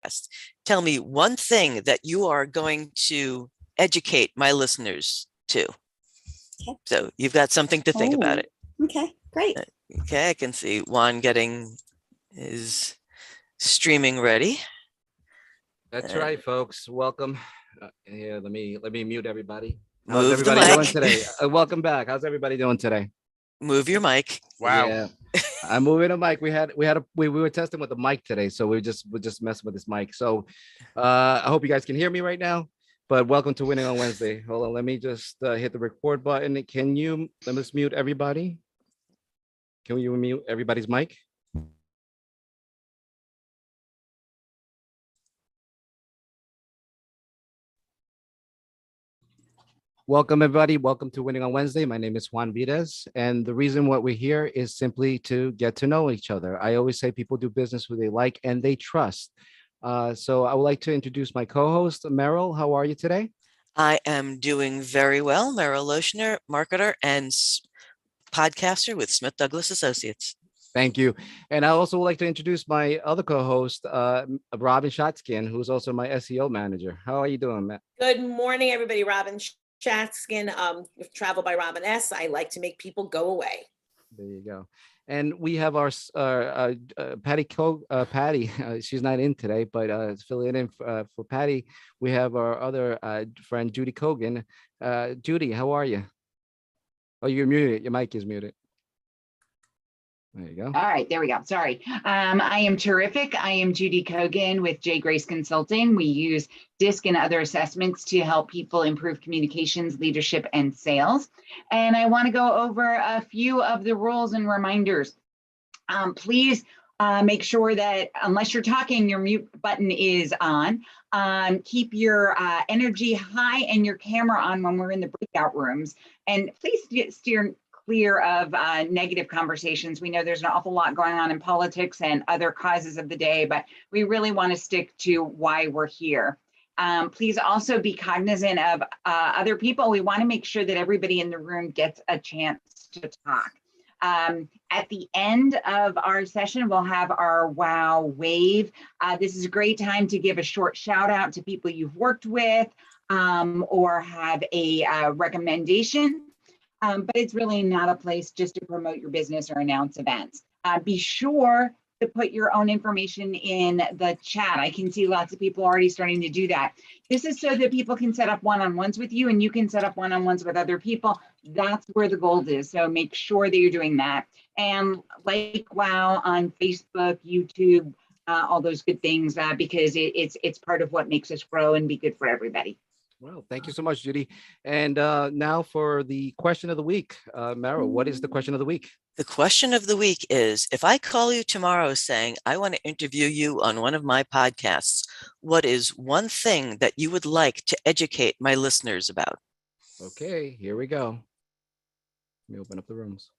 podcast. Tell me one thing that you are going to educate my listeners to. Okay. So you've got something to think about it. Okay, great. Okay, I can see Juan getting his streaming ready. That's right, folks. Welcome. Here, let me mute everybody. How's Move the everybody doing mic. today? Welcome back. How's everybody doing today? Move your mic. Wow. Yeah, I'm moving a mic. We were testing with the mic today, so we're just messing with this mic. So, I hope you guys can hear me right now. But welcome to Winning on Wednesday. Hold on, let me just hit the record button. Let us mute everybody. Can you mute everybody's mic? Welcome, everybody. Welcome to Winning on Wednesday. My name is Juan Vides, and the reason what we're here is simply to get to know each other. I always say people do business who they like and they trust. So I would like to introduce my co-host, Meryl. How are you today? I am doing very well. Meryl Lochner, marketer and podcaster with Smith Douglas Associates. Thank you. And I also would like to introduce my other co-host, Robin Shotskin, who's also my SEO manager. How are you doing, Matt? Good morning, everybody. Robin Shatskin, with Travel by Robin S. I like to make people go away. There you go. And we have our Patty. She's not in today, but filling in for Patty, we have our other friend, Judy Kogan. Judy, how are you? Oh, you're muted. Your mic is muted. There you go. All right, there we go. Sorry. I am terrific. I am Judy Kogan with J. Grace Consulting. We use DISC and other assessments to help people improve communications, leadership, and sales. And I want to go over a few of the rules and reminders. Please make sure that unless you're talking, your mute button is on. Keep your energy high and your camera on when we're in the breakout rooms. And please steer clear of negative conversations. We know there's an awful lot going on in politics and other causes of the day, but we really want to stick to why we're here. Please also be cognizant of other people. We want to make sure that everybody in the room gets a chance to talk. At the end of our session, we'll have our wow wave. This is a great time to give a short shout out to people you've worked with or have a recommendation. But it's really not a place just to promote your business or announce events. Be sure to put your own information in the chat. I can see lots of people already starting to do that. This is so that people can set up one-on-ones with you and you can set up one-on-ones with other people. That's where the gold is. So make sure that you're doing that. And like WOW on Facebook, YouTube, all those good things, because it's part of what makes us grow and be good for everybody. Well, thank you so much, Judy. And now for the question of the week. Meryl, what is the question of the week? The question of the week is, if I call you tomorrow saying, I want to interview you on one of my podcasts, what is one thing that you would like to educate my listeners about? Okay, here we go. Let me open up the rooms.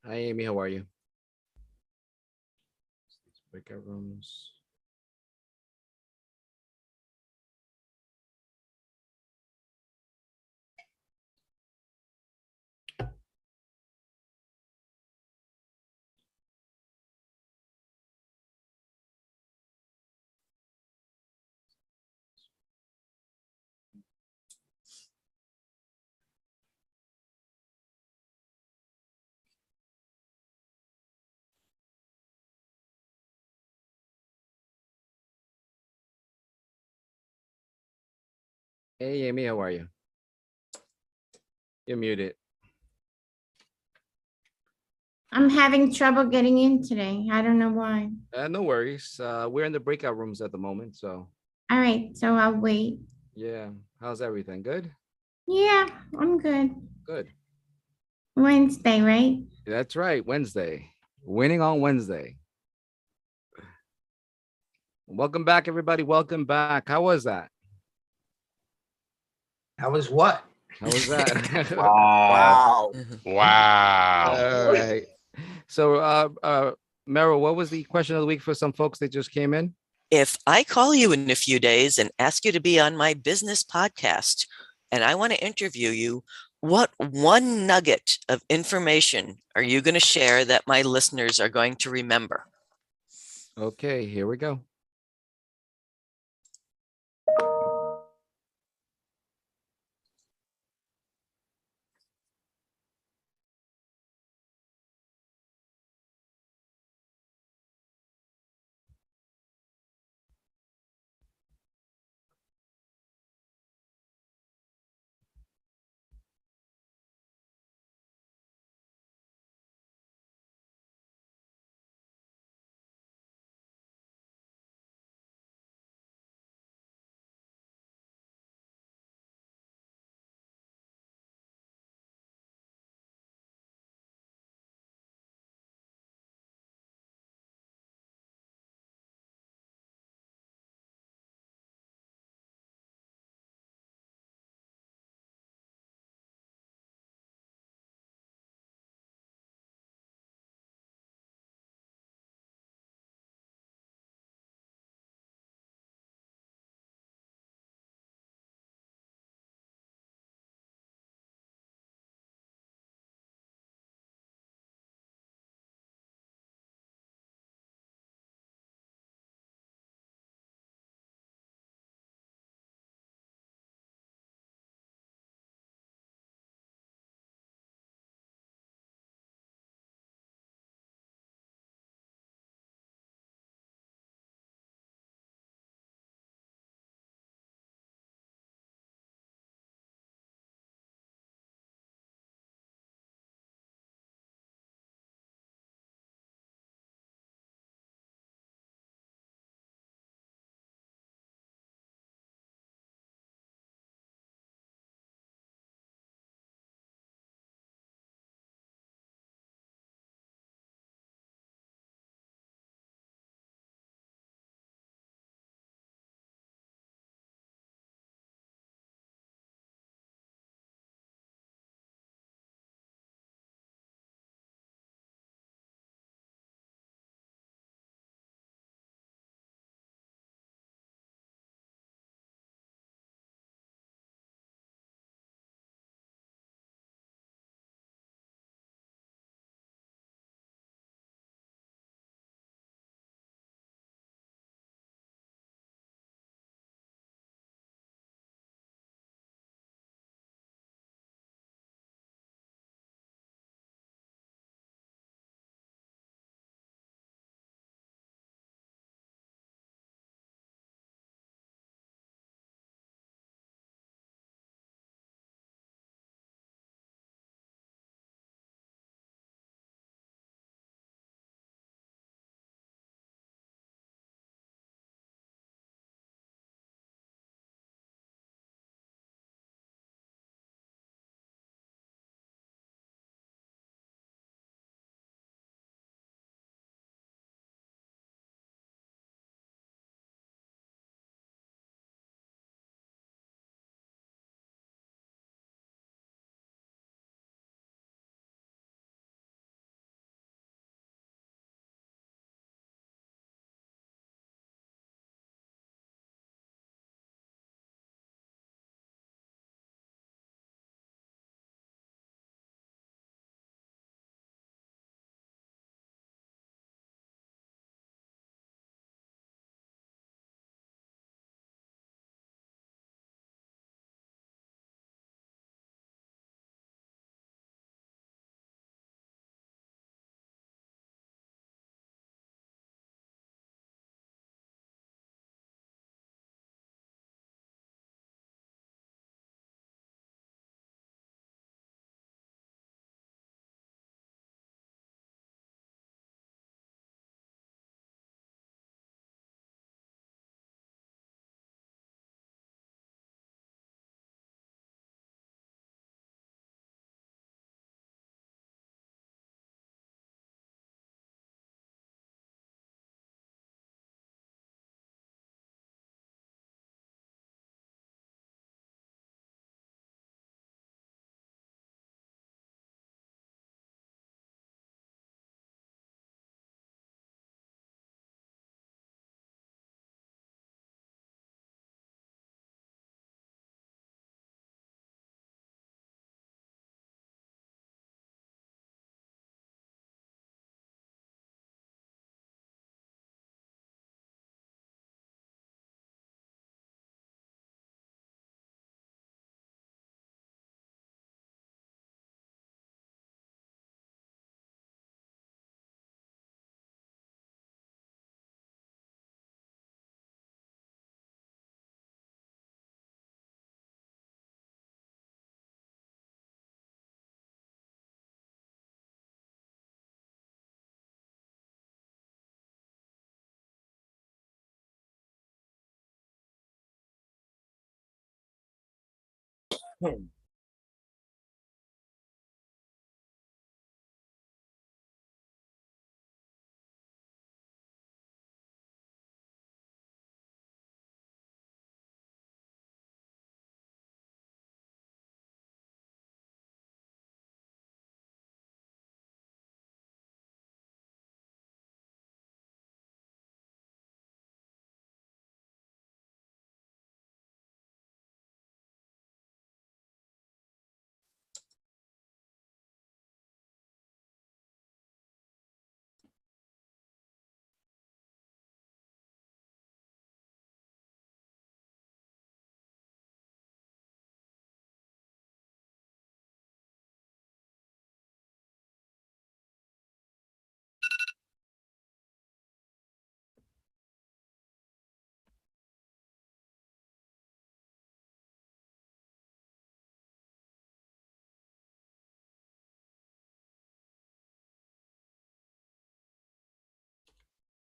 Hi, Amy. How are you? Breakout rooms. Hey, Amy. How are you? You're muted. I'm having trouble getting in today. I don't know why. No worries. We're in the breakout rooms at the moment. So, All right, so I'll wait. yeah. How's everything? Good? Yeah, I'm good. Good. Wednesday, right? That's right. Wednesday. Winning on Wednesday. Welcome back, everybody. Welcome back. How was that? How was what? How was that? Wow. Wow. All right. So, Meryl, what was the question of the week for some folks that just came in? If I call you in a few days and ask you to be on my business podcast and I want to interview you, what one nugget of information are you going to share that my listeners are going to remember? Okay, here we go.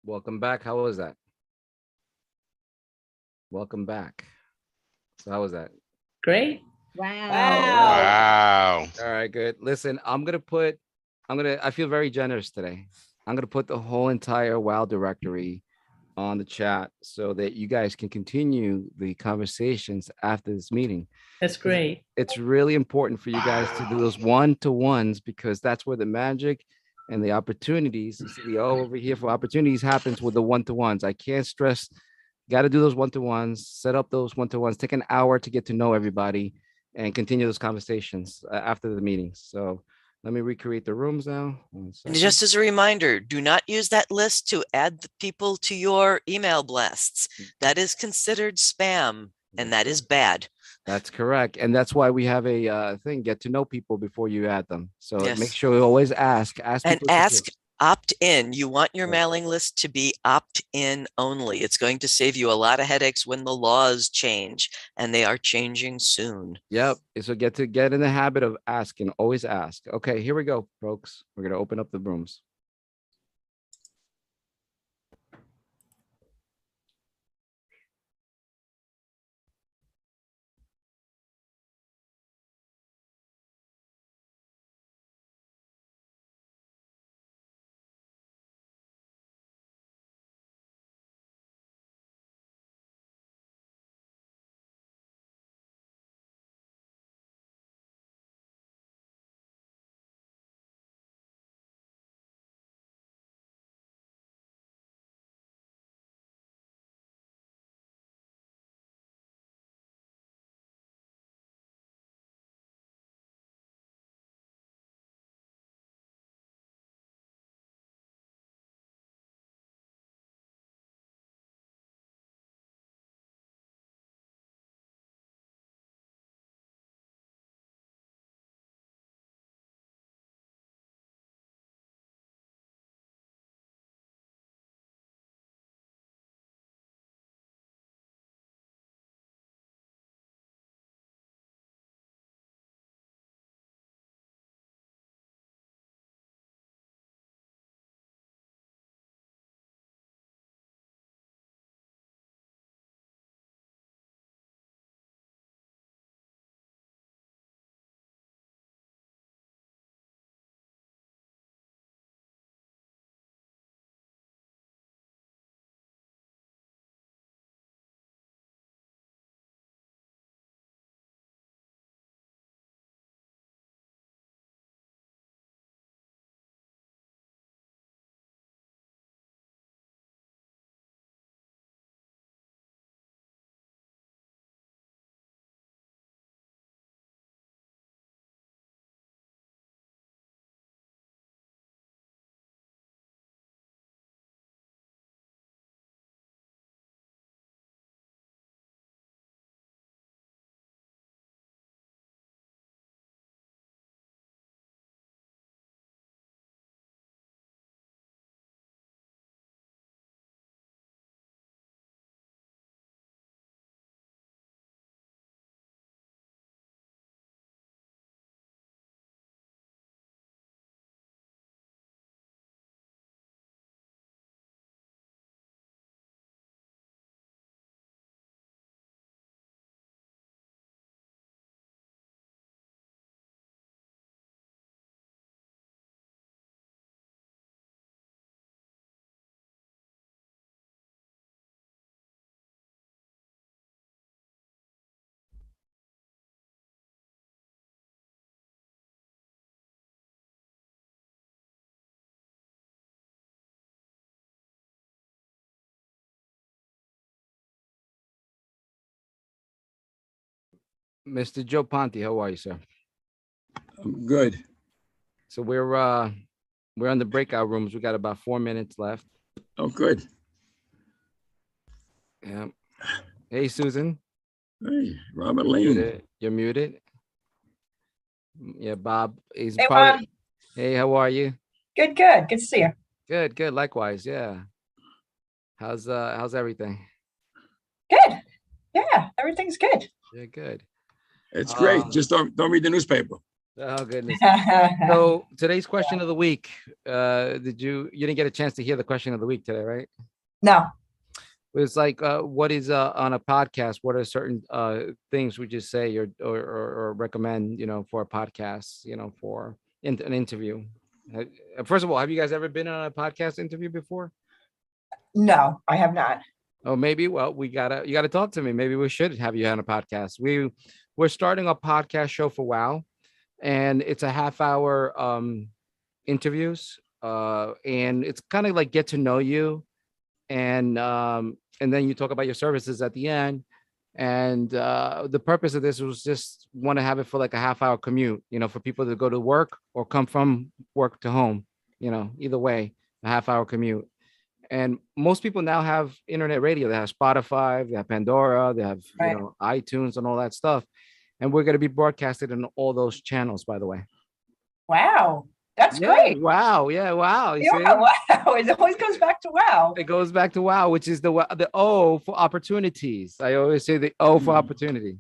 Welcome back. How was that? Welcome back. So how was that? Great. Wow. Wow. All right, good. Listen, I feel very generous today. I'm gonna put the whole entire WoW directory on the chat so that you guys can continue the conversations after this meeting. That's great. It's really important for you guys to do those one-to-ones because that's where the magic and the opportunities, you see the O over here for opportunities happens with the one-to-ones. I can't stress, got to do those one-to-ones, set up those one-to-ones, take an hour to get to know everybody and continue those conversations after the meetings. So let me recreate the rooms now. One And second. just as a reminder, do not use that list to add the people to your email blasts. That is considered spam, and that is bad. That's correct. And that's why we have a thing, get to know people before you add them. So make Yes. sure you always ask And people to ask do. opt-in. You want your Right. mailing list to be opt-in only. It's going to save you a lot of headaches when the laws change, and they are changing soon. Yep. So get in the habit of asking, always ask. Okay, here we go, folks. We're going to open up the rooms. Mr. Joe Ponte, how are you, sir? I'm good. So we're on the breakout rooms. We got about 4 minutes left. Oh, good. Yeah. Hey, Susan. Hey, Robert Lane. Muted. You're muted. Yeah, Bob. He's Hey, probably. Juan. Hey, how are you? Good, good. Good to see you. Good, good. Likewise, yeah. How's everything? Good. Yeah, everything's good. Yeah, good. It's great. Just don't read the newspaper. Oh goodness. So today's question of the week. You didn't get a chance to hear the question of the week today, right? No. It's like, what is on a podcast? What are certain things would you say or recommend, for a podcast, for an interview? First of all, have you guys ever been on a podcast interview before? No, I have not. Oh, maybe. Well, you gotta talk to me. Maybe we should have you on a podcast. We're starting a podcast show for WOW, and it's a half-hour interviews, and it's kind of like get to know you, and then you talk about your services at the end. And the purpose of this was just want to have it for like a half-hour commute, for people to go to work or come from work to home, either way, a half-hour commute. And most people now have internet radio. They have Spotify, they have Pandora, they have Right. iTunes and all that stuff. And we're going to be broadcasted in all those channels, by the way. Wow. That's Yeah, great. wow. Yeah, wow. You see? Yeah, wow. It always goes back to wow. It goes back to WOW, which is the O for opportunities. I always say the O for opportunity.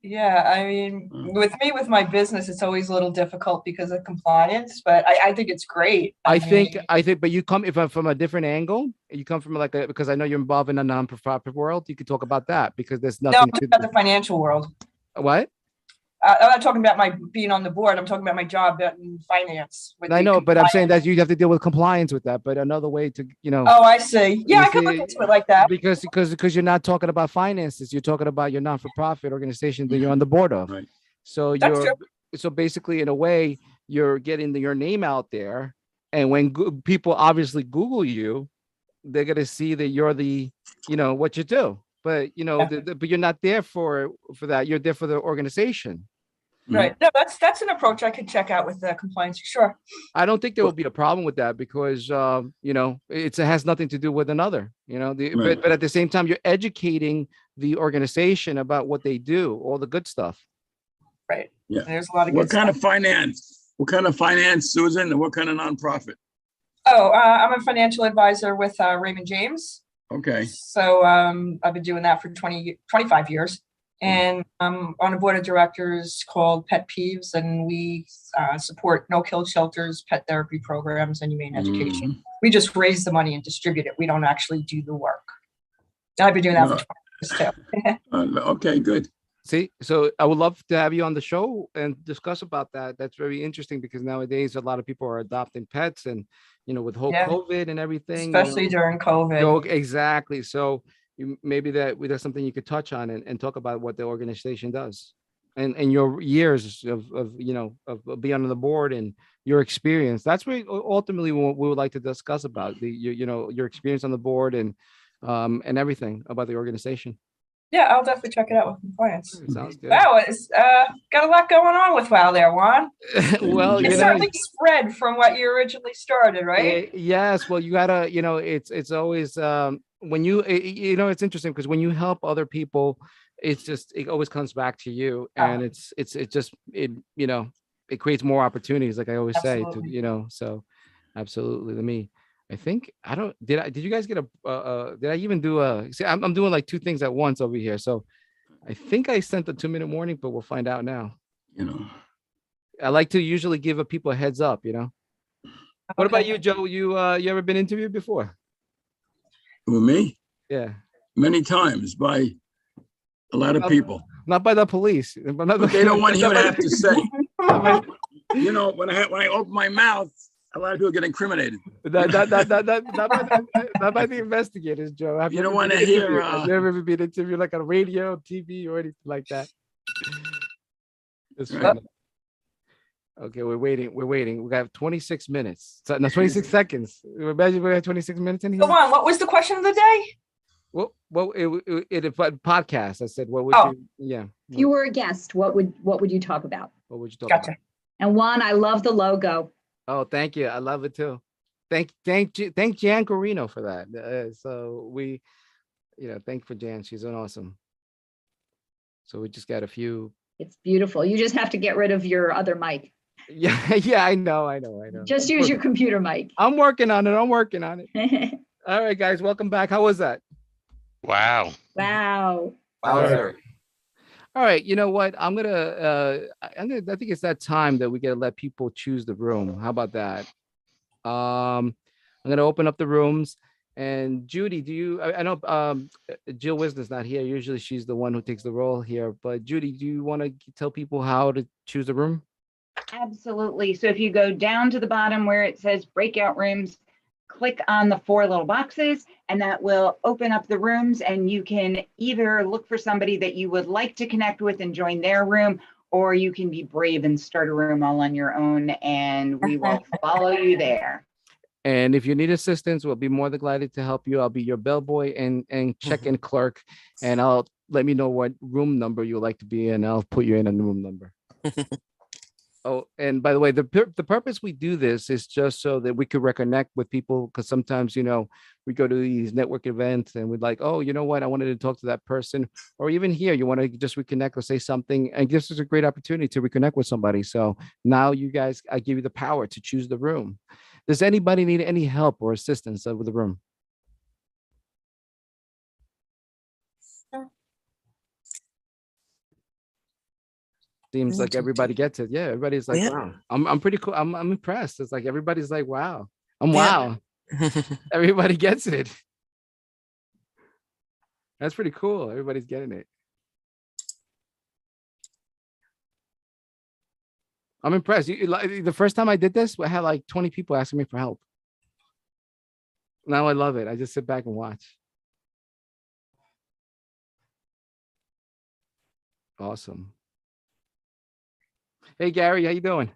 Yeah, I mean, with my business, it's always a little difficult because of compliance, but I think it's great. I think, but you come from a different angle. You come from because I know you're involved in a non-profit world. You could talk about that because there's No, nothing. I'm talking about the financial world. What? I'm not talking about my being on the board. I'm talking about my job in finance. I know, but I'm saying that you have to deal with compliance with that. But another way to, Oh, I see. Yeah, I could look into it like that. Because you're not talking about finances. You're talking about your non-for-profit organization that you're on the board of. Right. So so basically, in a way, you're getting your name out there. And when people obviously Google you, they're going to see that you're the, what you do. But, but you're not there for that. You're there for the organization. Right. No, that's an approach I could check out with the compliance for sure. I don't think there will be a problem with that because it has nothing to do with another. Right. But at the same time, you're educating the organization about what they do, all the good stuff. Right. Yeah. There's a lot of What good kind stuff. of finance? What kind of finance, Susan? And what kind of nonprofit? Oh, I'm a financial advisor with Raymond James. Okay. So I've been doing that for 25 years. And I'm on a board of directors called Pet Peeves, and we support no-kill shelters, pet therapy programs, and humane education. We just raise the money and distribute it. We don't actually do the work. I've been doing that for 20 years too. Okay, good. See, so I would love to have you on the show and discuss about that. That's very interesting because nowadays a lot of people are adopting pets and, with whole Yeah. COVID and everything. Especially during COVID. Exactly. So maybe that's something you could touch on and talk about what the organization does and your years of being on the board and your experience. That's ultimately what we would like to discuss about your experience on the board and everything about the organization. Yeah, I'll definitely check it out with compliance. Sounds good. Wow, it's got a lot going on with WOW there, Juan. Well, It certainly spread from what you originally started, right? Yes. Well, you gotta, it's always when it's interesting because when you help other people, it always comes back to you, and it creates more opportunities, like I always say, so absolutely. I think did you guys get did I even do see, I'm doing like two things at once over here. So I think I sent the 2-minute warning, but we'll find out now. I like to usually give people a heads up, What about you, Joe? You ever been interviewed before? With me? Yeah. Many times by a lot of people. Not by the police. But they don't want to hear what I have to say. When I open my mouth, a lot of people get incriminated. Not by the investigators, Joe. You don't want to hear. I've never been interviewed like on radio, TV, or anything like that. It's funny. Okay, we're waiting. We got 26 minutes. So, no, 26 seconds. Imagine we have 26 minutes in here. Go on. What was the question of the day? It a podcast. I said, what would Oh. you? Yeah. If you were a guest, what would you talk about? What would you talk Gotcha. about? And Juan, I love the logo. Oh, thank you. I love it too. Thank Jan Corino for that. So we, thank for Jan. She's an awesome. So we just got a few. It's beautiful. You just have to get rid of your other mic. Yeah, yeah, I know. Just use your computer mic. I'm working on it. All right, guys, welcome back. How was that? Wow. Wow. All right, you know what? I think it's that time that we gotta let people choose the room. How about that? I'm gonna open up the rooms. And Judy, I know Jill Wisner's not here. Usually she's the one who takes the role here. But Judy, do you want to tell people how to choose a room? Absolutely. So if you go down to the bottom where it says breakout rooms, click on the 4 little boxes, and that will open up the rooms, and you can either look for somebody that you would like to connect with and join their room, or you can be brave and start a room all on your own, and we will follow you there. And if you need assistance, we'll be more than glad to help you. I'll be your bellboy and check-in clerk, and I'll let me know what room number you'd like to be in. I'll put you in a room number. Oh, and by the way, the purpose we do this is just so that we could reconnect with people, because sometimes, we go to these network events and we're like, oh, you know what? I wanted to talk to that person. Or even here, you want to just reconnect or say something. And this is a great opportunity to reconnect with somebody. So now you guys, I give you the power to choose the room. Does anybody need any help or assistance with the room? Seems like everybody gets it. Yeah, everybody's like, Yeah. wow. I'm pretty cool. I'm impressed. It's like everybody's like, wow. Yeah. Wow. Everybody gets it. That's pretty cool. Everybody's getting it. I'm impressed. The first time I did this, I had like 20 people asking me for help. Now I love it. I just sit back and watch. Awesome. Hey, Gary, how you doing?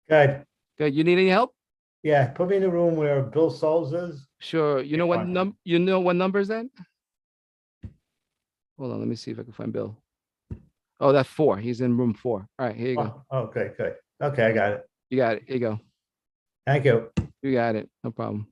Good. Good. You need any help? Yeah, put me in the room where Bill Souls is. Sure. You know what number is that? Hold on. Let me see if I can find Bill. Oh, that's 4. He's in room 4. All right, here you go. Oh, okay, good. Okay, I got it. You got it. Here you go. Thank you. You got it. No problem.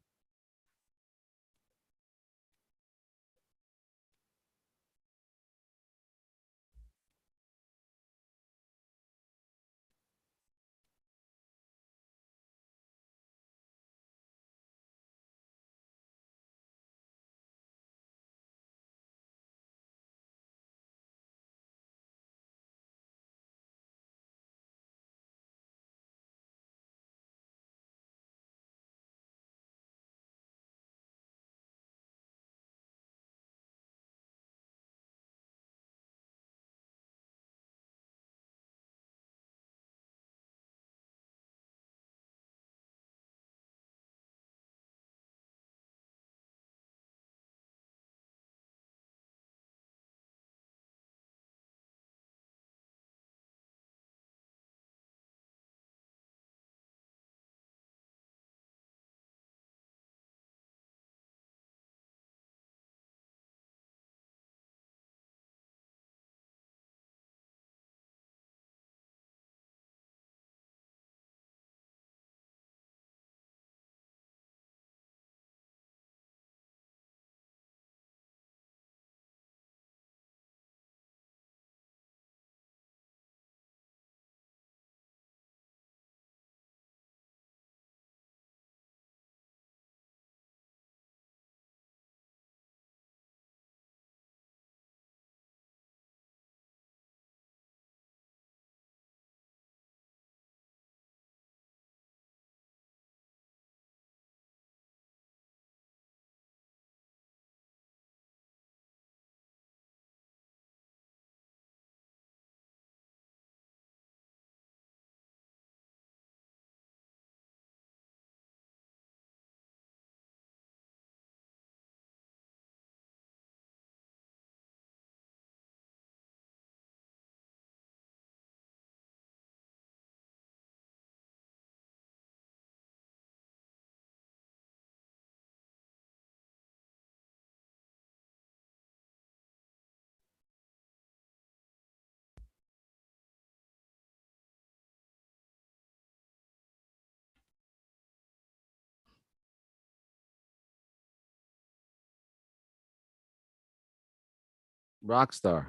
Rockstar.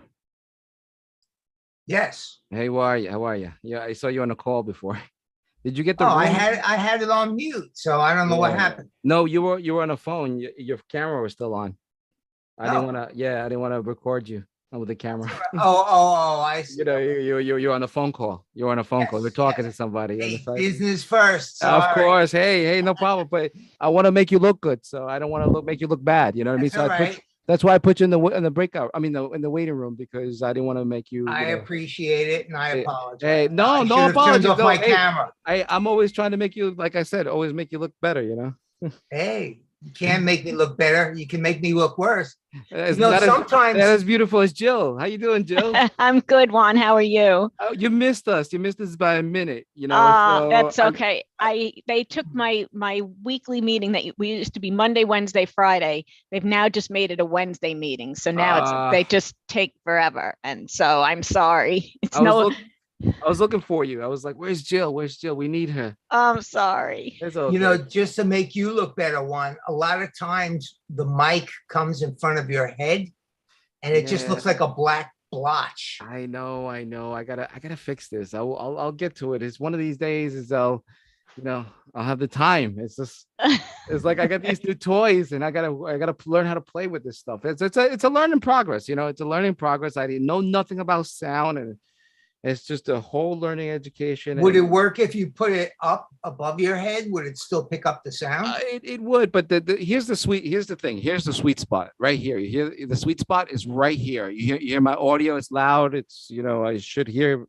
Yes. Hey, how are you? How are you? Yeah, I saw you on a call before. Did you get the Oh, I room? had it on mute, so I don't know what Yeah. happened. No, you were on a phone. Your camera was still on. I didn't Oh. want to. Yeah, I didn't want to record you with the camera. Oh, I see. You know, you're on a phone call. You're on a phone call. You're talking to somebody. on the Hey, side. business first. Of sorry. course. Hey, no problem. But I want to make you look good, so I don't want to make you look bad. You know what I mean? That's So all I right. that's why I put you in the breakout. I mean, in the waiting room because I didn't want to make you. I appreciate it, and I Hey, apologize. Hey, no I should have turned apologies. off No, my hey, camera. I'm always trying to make you, like I said, always make you look better. You know. Hey, you can't make me look better. You can make me look worse. It's You know, not sometimes as beautiful as Jill. How you doing, Jill? I'm good, Juan. How are you? Oh, you missed us. You missed us by a minute. You know. So That's okay. They took my weekly meeting that we used to be Monday, Wednesday, Friday. They've now just made it a Wednesday meeting. So now they just take forever. And so I'm sorry. It's I was looking for you. I was like, "Where's Jill? Where's Jill? We need her." I'm sorry. It's okay. you know, just to make you look better, one, a lot of times the mic comes in front of your head and it just looks Yeah. like a black blotch. I know. I gotta fix this. I'll get to it. It's one of these days. I'll have the time. It's just, it's like I got these new toys and I gotta learn how to play with this stuff. It's a learning progress. You know, it's a learning progress. I didn't know nothing about sound, and it's just a whole learning education. Would it and- work if you put it up above your head? Would it still pick up the sound? It would, but here's the thing. Here's the sweet spot right here. You hear the sweet spot is right here. You hear my audio. It's loud. It's, I should hear.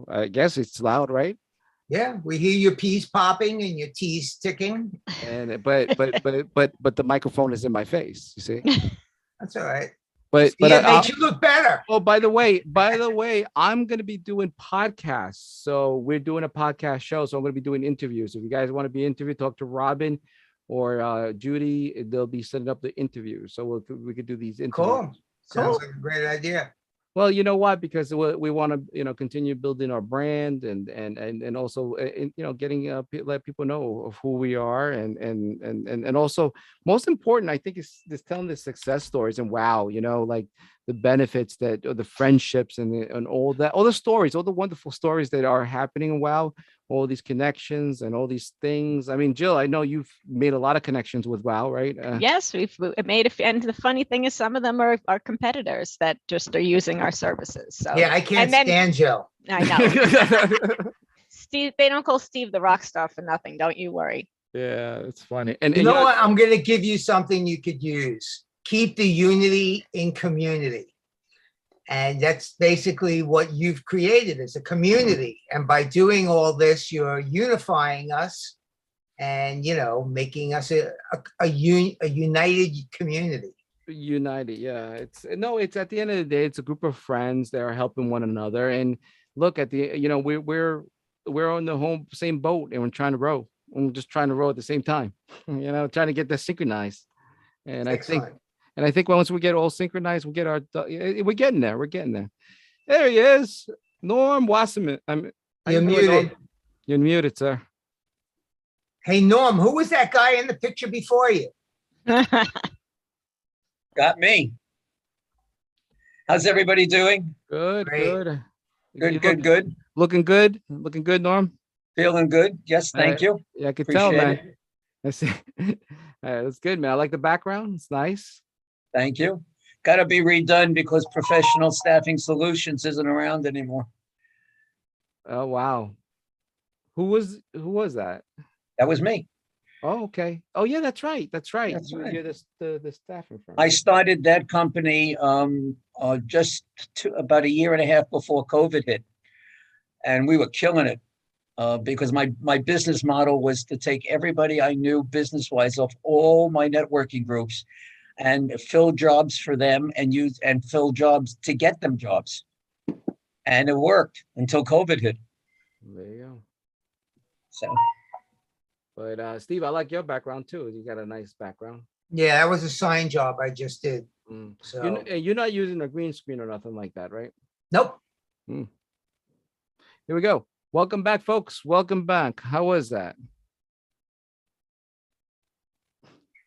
I guess it's loud, right? Yeah, we hear your P's popping and your T's ticking. And but the microphone is in my face. You see. That's all right. But it makes you look better. Oh, by the way, I'm gonna be doing podcasts. So we're doing a podcast show. So I'm gonna be doing interviews. If you guys want to be interviewed, talk to Robin or Judy. They'll be setting up the interviews. So we could do these interviews. Cool. Sounds like a great idea. Well, you know what? Because we want to, continue building our brand and also, getting let people know of who we are and also most important, I think, is telling the success stories and wow, like the benefits or the friendships and all that, all the stories, all the wonderful stories that are happening in WOW, all these connections and all these things. I mean, Jill, I know you've made a lot of connections with WOW, right? Yes, we've made and the funny thing is some of them are competitors that just are using our services. So yeah, I can't stand Jill. I know. Steve, they don't call Steve the rock star for nothing. Don't you worry. Yeah, it's funny. And you know what? I'm going to give you something you could use. Keep the unity in community. And that's basically what you've created as a community. And by doing all this, you're unifying us and, making us a united community. United. Yeah. It's at the end of the day, it's a group of friends that are helping one another. And look at we're on the same boat and we're trying to row. We're just trying to row at the same time, trying to get that synchronized. And I think once we get all synchronized, we'll get we're getting there. We're getting there. There he is. Norm Wasserman. You're muted. You're muted, sir. Hey, Norm, who was that guy in the picture before you? Got me. How's everybody doing? Good, Great. good. Good. Looking good. Looking good, Norm. Feeling good. Yes, thank you. Yeah, I could Appreciate tell, man. it. That's that's good, man. I like the background. It's nice. Thank you. Got to be redone because Professional Staffing Solutions isn't around anymore. Oh wow. Who was that? That was me. Oh, okay. Oh yeah, that's right. That's right. You're the staffing firm. I started that company just about a year and a half before COVID hit, and we were killing it because my business model was to take everybody I knew business-wise off all my networking groups and fill jobs for them and fill jobs to get them jobs, and it worked until COVID hit. There you go. So. But Steve, I like your background too. You got a nice background. Yeah, that was a sign job I just did. So you're not using a green screen or nothing like that, right? Nope. Here we go. Welcome back, folks. Welcome back. How was that?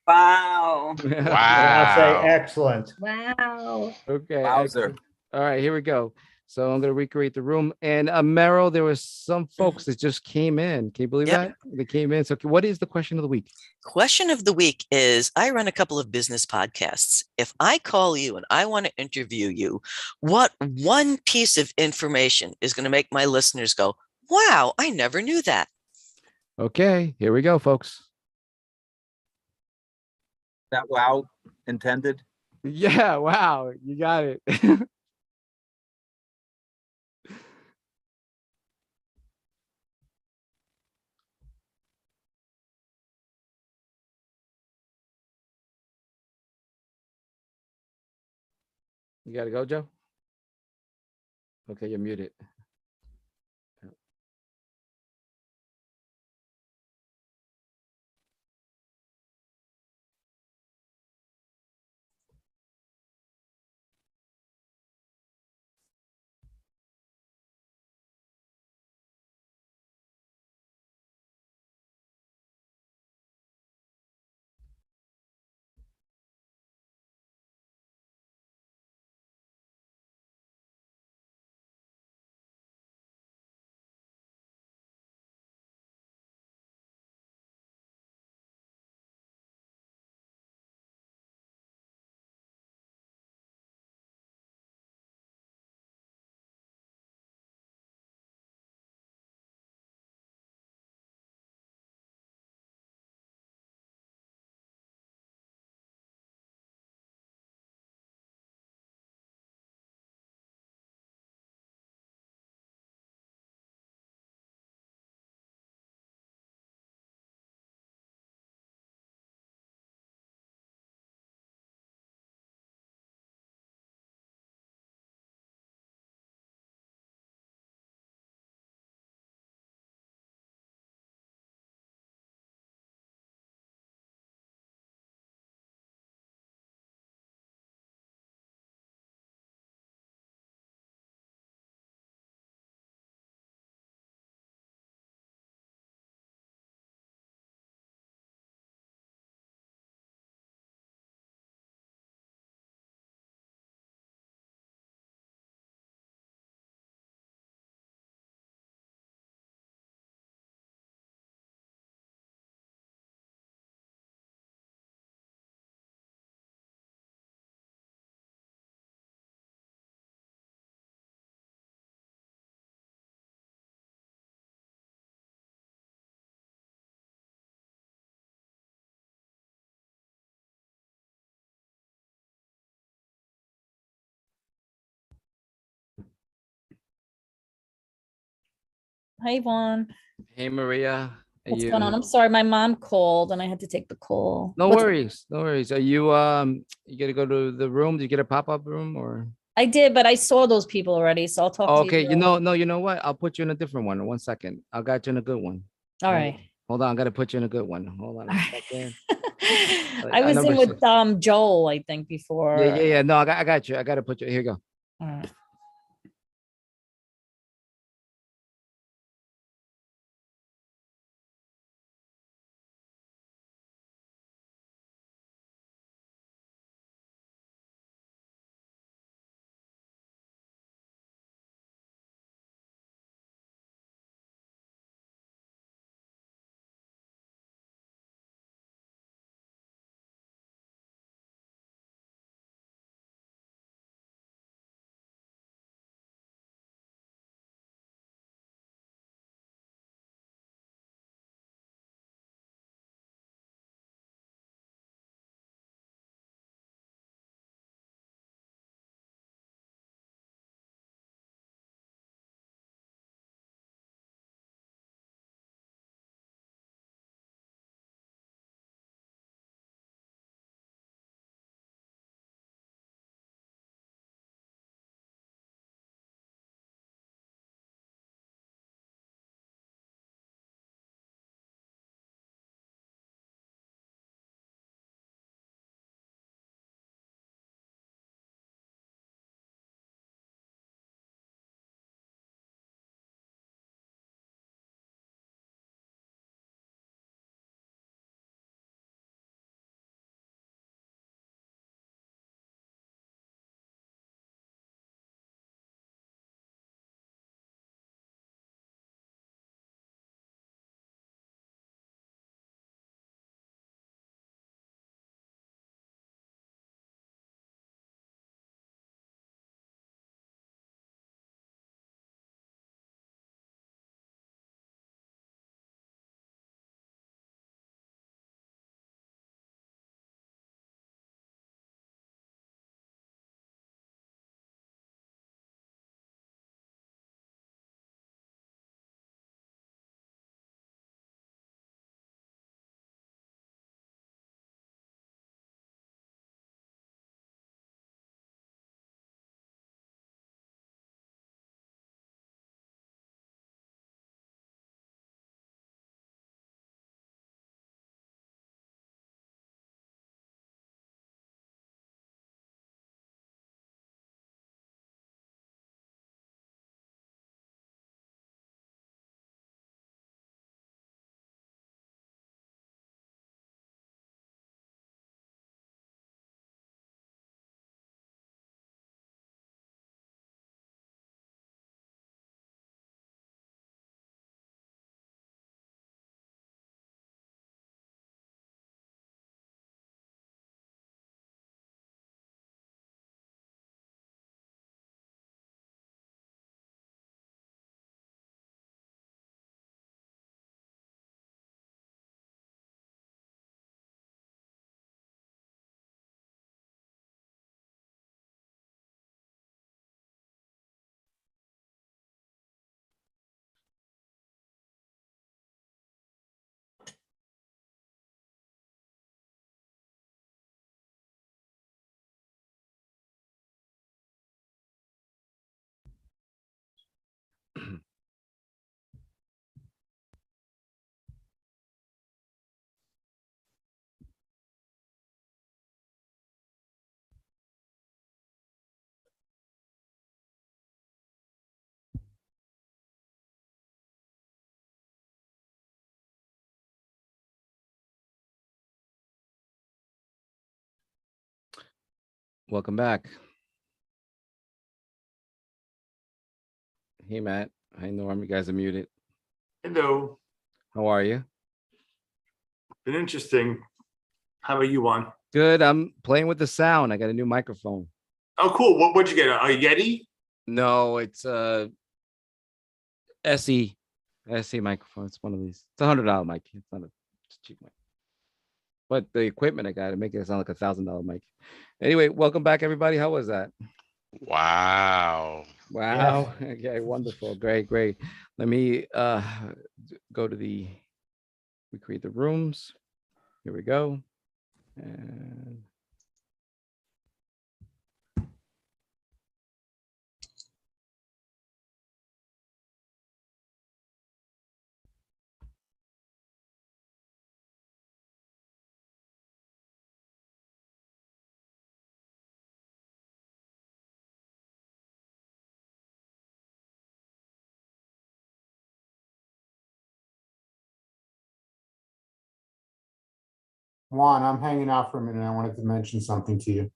Wow. And I'll say Wow. excellent. Wow. Okay. Wowzer. Excellent. All right, here we go. So I'm gonna recreate the room. And Meryl, there was some folks that just came in. Can you believe Yep. that? They came in. So what is the question of the week? Question of the week is, I run a couple of business podcasts. If I call you and I want to interview you, what one piece of information is going to make my listeners go, wow, I never knew that? Okay, here we go, folks. That wow intended. Yeah, wow, you got it. You gotta go, Joe. Okay, you're muted. Hi, Yvonne. Hey, Maria. Are What's you? going on? I'm sorry, my mom called and I had to take the call. No What's- worries. No worries. Are you you gotta go to the room? Did you get a pop-up room or? I did, but I saw those people already, so I'll talk to Okay, you. you know, no, you know what? I'll put you in a different one. 1 second. I got you in a good one. All right. Hold on, I gotta put you in a good one. Hold on a second. I was number in with 6. Joel, I think, before. Yeah. No, I got you. I gotta put you. Here you go. All right. Welcome back. Hey, Matt. Hi, Norm. You guys are muted. Hello. How are you? Been interesting. How about you, Juan? Good. I'm playing with the sound. I got a new microphone. Oh, cool. What'd you get? A Yeti? No, it's a SE microphone. It's one of these. It's $100 mic. It's not a cheap mic. But the equipment I got to make it sound like $1,000 mic. Anyway, welcome back, everybody. How was that? Wow. Wow. Okay, wonderful. Great. Let me go to we create the rooms. Here we go. And Juan, I'm hanging out for a minute. I wanted to mention something to you.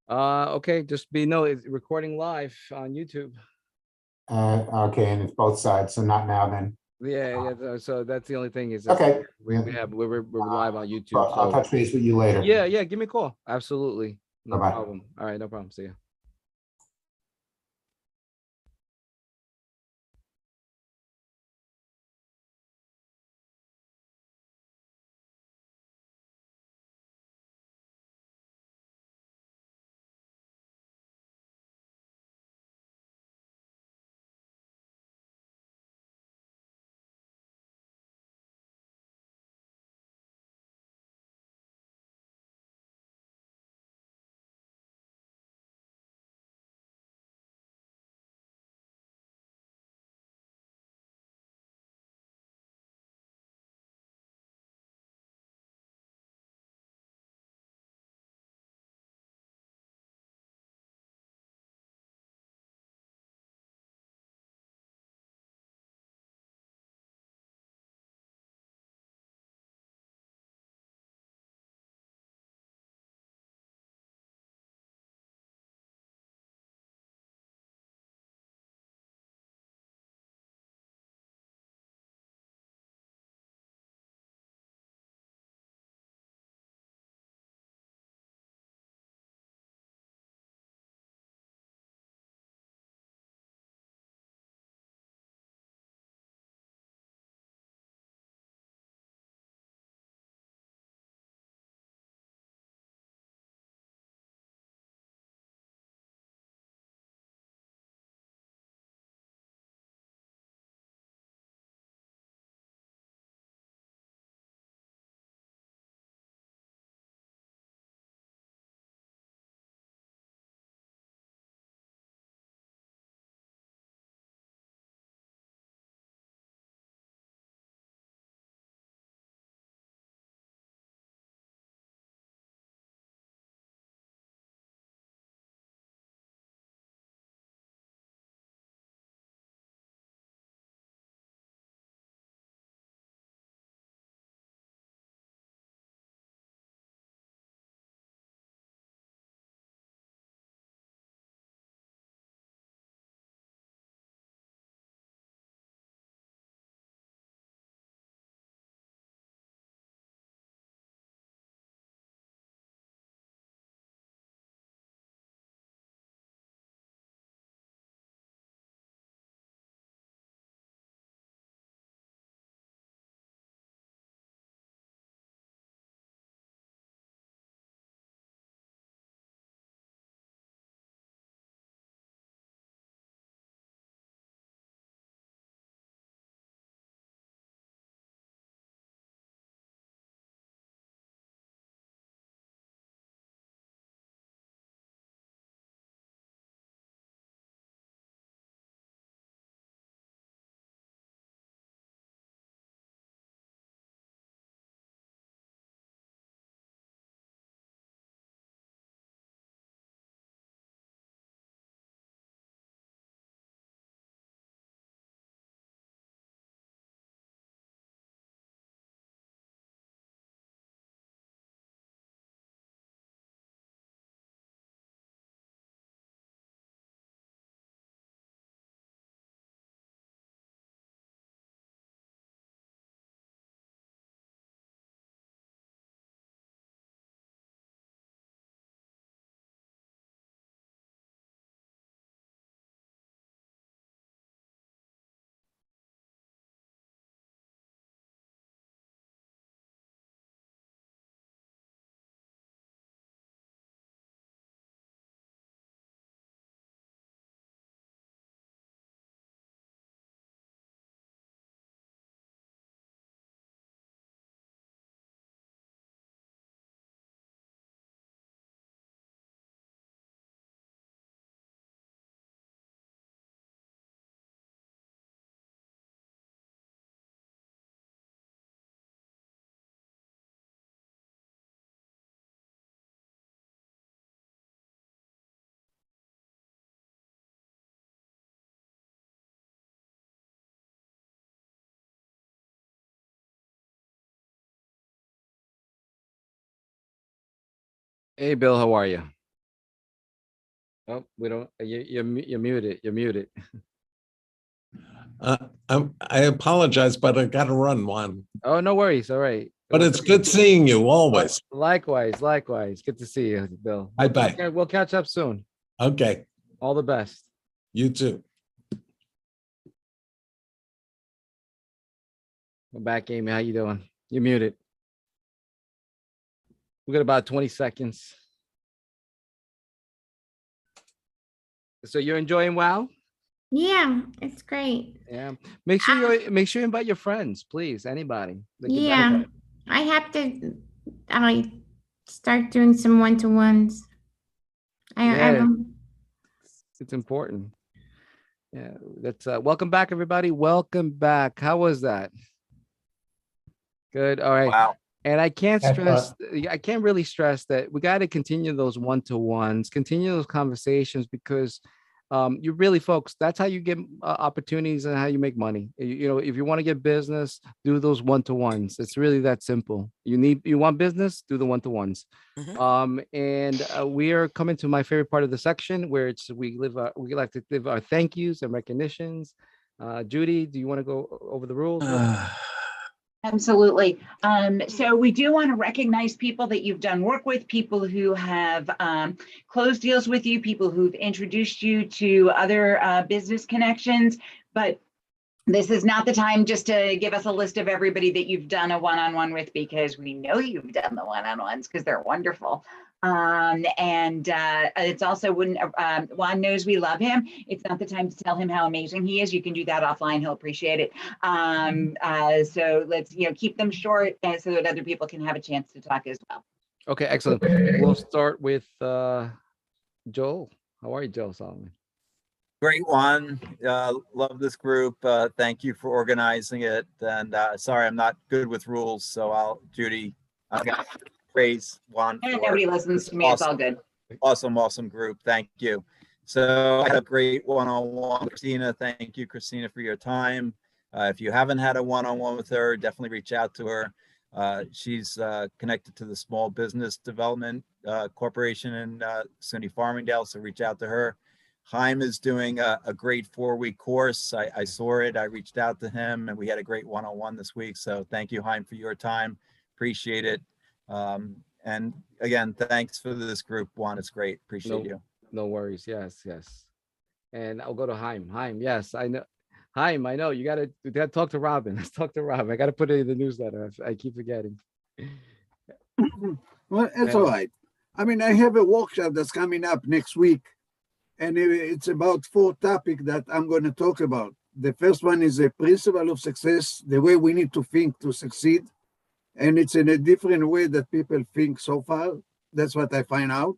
okay, just it's recording live on YouTube. Okay, and it's both sides, so not now then. Yeah. So that's the only thing is Okay. we're live on YouTube. But I'll touch base with you later. Yeah. Give me a call. Absolutely. No Bye-bye. problem. All right, no problem. See you. Hey, Bill, how are you? Oh, we don't, you're muted, you're muted. I apologize, but I gotta run one. Oh, no worries, all right. But it's good seeing you always. Likewise, likewise. Good to see you, Bill. Bye-bye. We'll catch up soon. Okay, All the best. you too. We're back, Amy. How you doing? You're muted. We got about 20 seconds. So you're enjoying WoW? Yeah, it's great. Yeah. Make sure you invite your friends, please. Anybody. They can Yeah, benefit. I have to start doing some one-to-ones. Yeah. It's important. Yeah, that's welcome back, everybody. Welcome back. How was that? Good. All right. Wow. And I can't That's stress, I can't really stress that we got to continue those one-to-ones, continue those conversations, because you really, folks, that's how you get opportunities and how you make money. You know, if you want to get business, do those one-to-ones. It's really that simple. You want business, do the one-to-ones. And we are coming to my favorite part of the section, where we like to live our thank yous and recognitions. Judy, do you want to go over the rules? Absolutely. So we do want to recognize people that you've done work with, people who have closed deals with you, people who've introduced you to other business connections. But this is not the time just to give us a list of everybody that you've done a one-on-one with, because we know you've done the one-on-ones because they're wonderful. It's also when Juan knows we love him. It's not the time to tell him how amazing he is. You can do that offline. He'll appreciate it. So let's keep them short, so that other people can have a chance to talk as well. Okay, excellent. We'll start with Joel. How are you, Joel Solomon? Great one. Love this group. Thank you for organizing it. And sorry, I'm not good with rules. So Judy, I'm going to praise Juan. Nobody listens to me. It's all good. Awesome group. Thank you. So I had a great one-on-one with Christina. Thank you, Christina, for your time. If you haven't had a one-on-one with her, definitely reach out to her. She's connected to the Small Business Development Corporation in SUNY Farmingdale, so reach out to her. Chaim is doing a great 4-week course. I saw it. I reached out to him, and we had a great one-on-one this week. So thank you, Chaim, for your time. Appreciate it. And again, thanks for this group, Juan. It's great. Appreciate you. No worries. Yes. And I'll go to Chaim. Chaim, yes, I know. Chaim, I know you got to talk to Robin. Let's talk to Robin. I got to put it in the newsletter. I keep forgetting. Well, it's all right. I mean, I have a workshop that's coming up next week, and it's about 4 topics that I'm going to talk about. The first one is the principle of success, the way we need to think to succeed. And it's in a different way that people think so far. That's what I find out.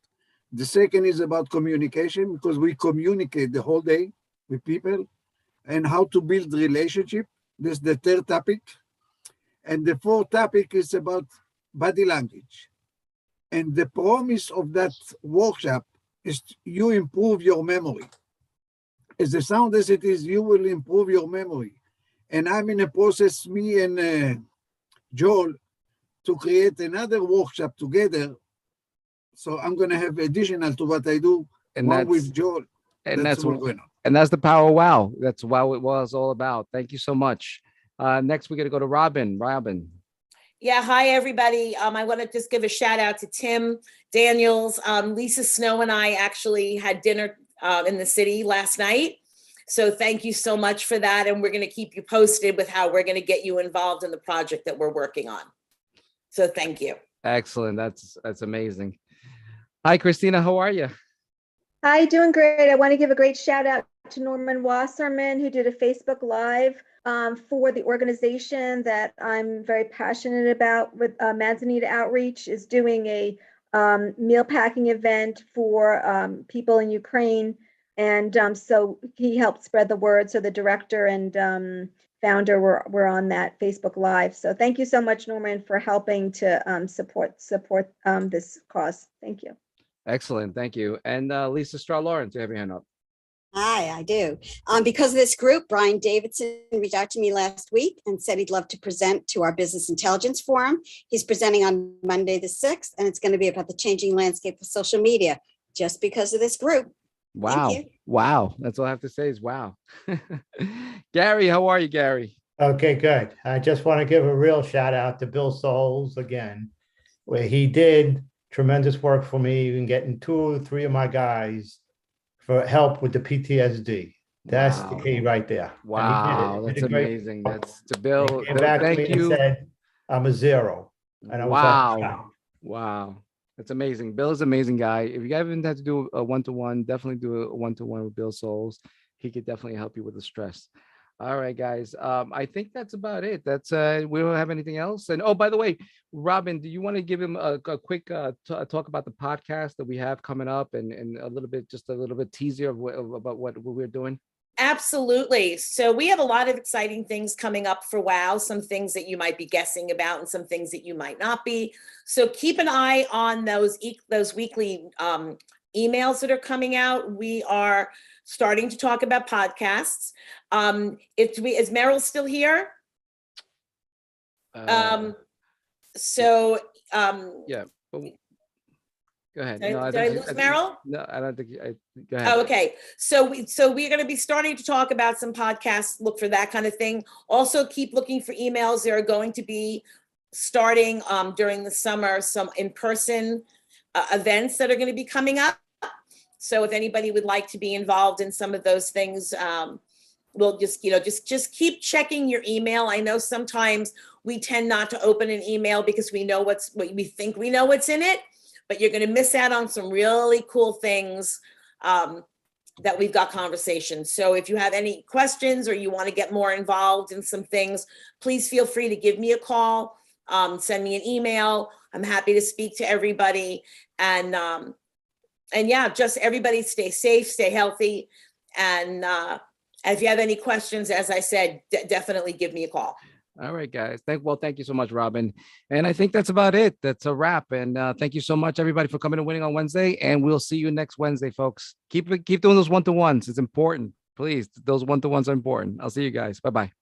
The second is about communication, because we communicate the whole day with people, and how to build relationship. This is the third topic. And the fourth topic is about body language. And the promise of that workshop is you improve your memory. As the sound as it is, you will improve your memory. And I'm in a process, me and Joel, to create another workshop together. So I'm going to have additional to what I do, And one that's with Joel. and that's what's going on. And that's the power of WoW. That's WoW it was all about. Thank you so much. Next, we're going to go to Robin. Yeah, hi, everybody. I want to just give a shout out to Tim Daniels. Lisa Snow and I actually had dinner in the city last night. So thank you so much for that. And we're going to keep you posted with how we're going to get you involved in the project that we're working on. So thank you. Excellent. That's amazing. Hi, Christina. How are you? Hi, doing great. I want to give a great shout out to Norman Wasserman, who did a Facebook Live for the organization that I'm very passionate about with Manzanita Outreach, is doing a meal packing event for people in Ukraine. And so he helped spread the word. So the director and founder were on that Facebook Live. So thank you so much, Norman, for helping to support this cause. Thank you. Excellent. Thank you. And Lisa Straw Lawrence, you have your hand up. Hi, I do. Because of this group, Brian Davidson reached out to me last week and said he'd love to present to our Business Intelligence Forum. He's presenting on Monday the 6th, and it's going to be about the changing landscape of social media, just because of this group. Wow. Thank you. Wow. That's all I have to say is wow. Gary, how are you, Gary? Okay, good. I just want to give a real shout out to Bill Souls again, where he did tremendous work for me, even getting 2 or 3 of my guys for help with the PTSD. That's the key right there. And he did it. Wow, He that's did a great amazing. job. That's to Bill. He came Bill, back to me thank and you. said, I'm a 0. And I was like, Wow. wow. Wow. That's amazing. Bill is an amazing guy. If you haven't had to do a one-to-one, definitely do a one-to-one with Bill Souls. He could definitely help you with the stress. All right, guys. I think that's about it. That's we don't have anything else. And oh, by the way, Robin, do you want to give him a quick talk about the podcast that we have coming up and a little bit, just a little bit teaser about what we're doing? Absolutely. So we have a lot of exciting things coming up for WOW, some things that you might be guessing about and some things that you might not be. So keep an eye on those weekly emails that are coming out. We are starting to talk about podcasts. Is Meryl still here? Yeah. Go ahead. Did No, I lose Meryl? No, I don't think. Go ahead. Oh, okay. So we're going to be starting to talk about some podcasts. Look for that kind of thing. Also, keep looking for emails. There are going to be starting during the summer some in-person events that are going to be coming up. So if anybody would like to be involved in some of those things, we'll just keep checking your email. I know sometimes we tend not to open an email because we know what we think we know what's in it, but you're going to miss out on some really cool things that we've got conversations. So if you have any questions or you want to get more involved in some things, please feel free to give me a call, send me an email. I'm happy to speak to everybody. And yeah, just everybody stay safe, stay healthy. And if you have any questions, as I said, definitely give me a call. All right, guys. Thank you so much, Robin. And I think that's about it. That's a wrap. And thank you so much, everybody, for coming to Winning on Wednesday. And we'll see you next Wednesday, folks. Keep doing those one-to-ones. It's important. Please, those one-to-ones are important. I'll see you guys. Bye-bye.